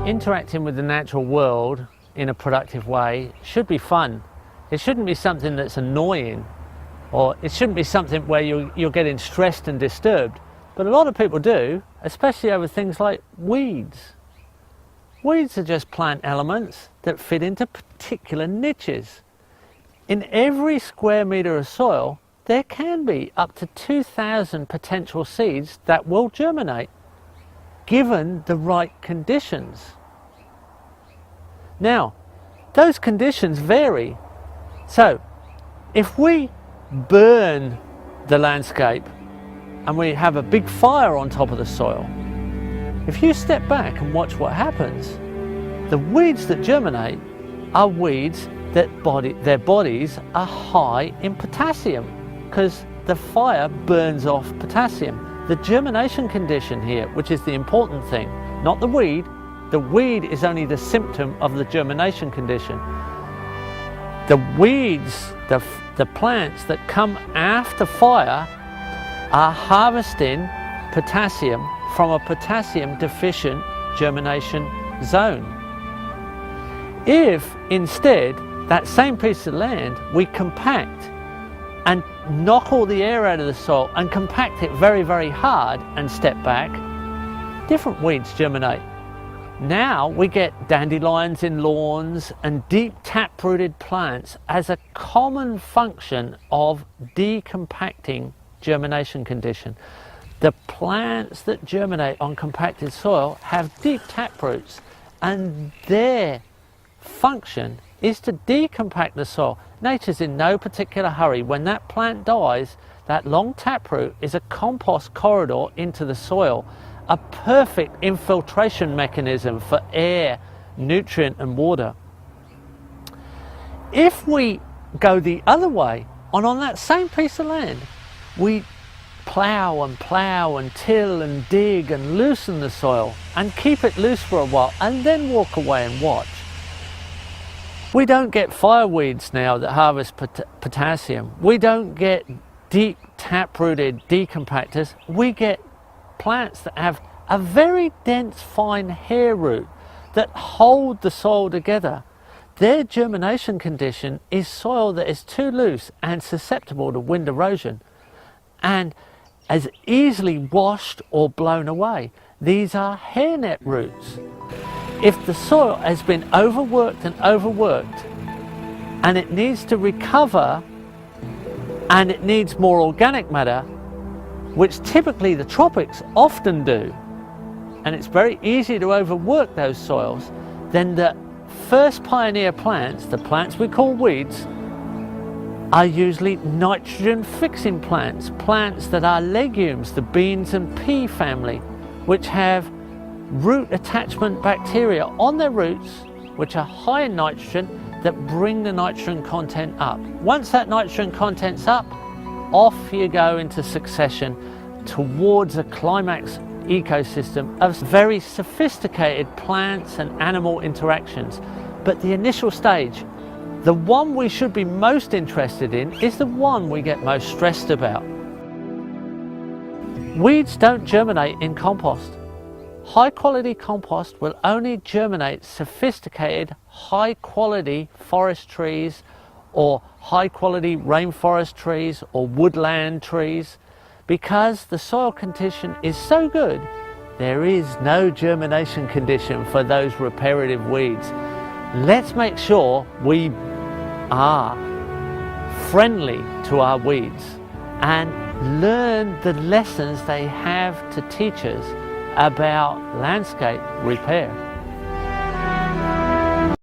Interacting with the natural world in a productive way should be fun. It shouldn't be something that's annoying, or it shouldn't be something where you're getting stressed and disturbed. But a lot of people do, especially over things like weeds. Weeds are just plant elements that fit into particular niches. In every square metre of soil, there can be up to 2,000 potential seeds that will germinate, given the right conditions. Now, those conditions vary. So, if we burn the landscape and we have a big fire on top of the soil, if you step back and watch what happens, the weeds that germinate are weeds that their bodies are high in potassium, because the fire burns off potassium. The germination condition here, which is the important thing, not the weed. The weed is only the symptom of the germination condition. The weeds, the plants that come after fire, are harvesting potassium from a potassium deficient germination zone. If instead that same piece of land we compact and knock all the air out of the soil and compact it very, very hard and step back, different weeds germinate. Now we get dandelions in lawns and deep tap-rooted plants as a common function of decompacting germination condition. The plants that germinate on compacted soil have deep taproots, and their function is to decompact the soil. Nature's in no particular hurry. When that plant dies, that long taproot is a compost corridor into the soil, a perfect infiltration mechanism for air, nutrient and water. If we go the other way, and on that same piece of land, we plough and till and dig and loosen the soil and keep it loose for a while and then walk away and watch, we don't get fireweeds now that harvest potassium. We don't get deep tap-rooted decompactors. We get plants that have a very dense fine hair root that hold the soil together. Their germination condition is soil that is too loose and susceptible to wind erosion and as easily washed or blown away. These are hairnet roots. If the soil has been overworked and it needs to recover and it needs more organic matter, which typically the tropics often do, and it's very easy to overwork those soils, then the first pioneer plants, the plants we call weeds, are usually nitrogen fixing plants, plants that are legumes, the beans and pea family, which have root attachment bacteria on their roots, which are high in nitrogen, that bring the nitrogen content up. Once that nitrogen content's up, off you go into succession towards a climax ecosystem of very sophisticated plants and animal interactions. But the initial stage, the one we should be most interested in, is the one we get most stressed about. Weeds don't germinate in compost. High quality compost will only germinate sophisticated, high quality forest trees or high quality rainforest trees or woodland trees. Because the soil condition is so good, there is no germination condition for those reparative weeds. Let's make sure we are friendly to our weeds and learn the lessons they have to teach us about landscape repair.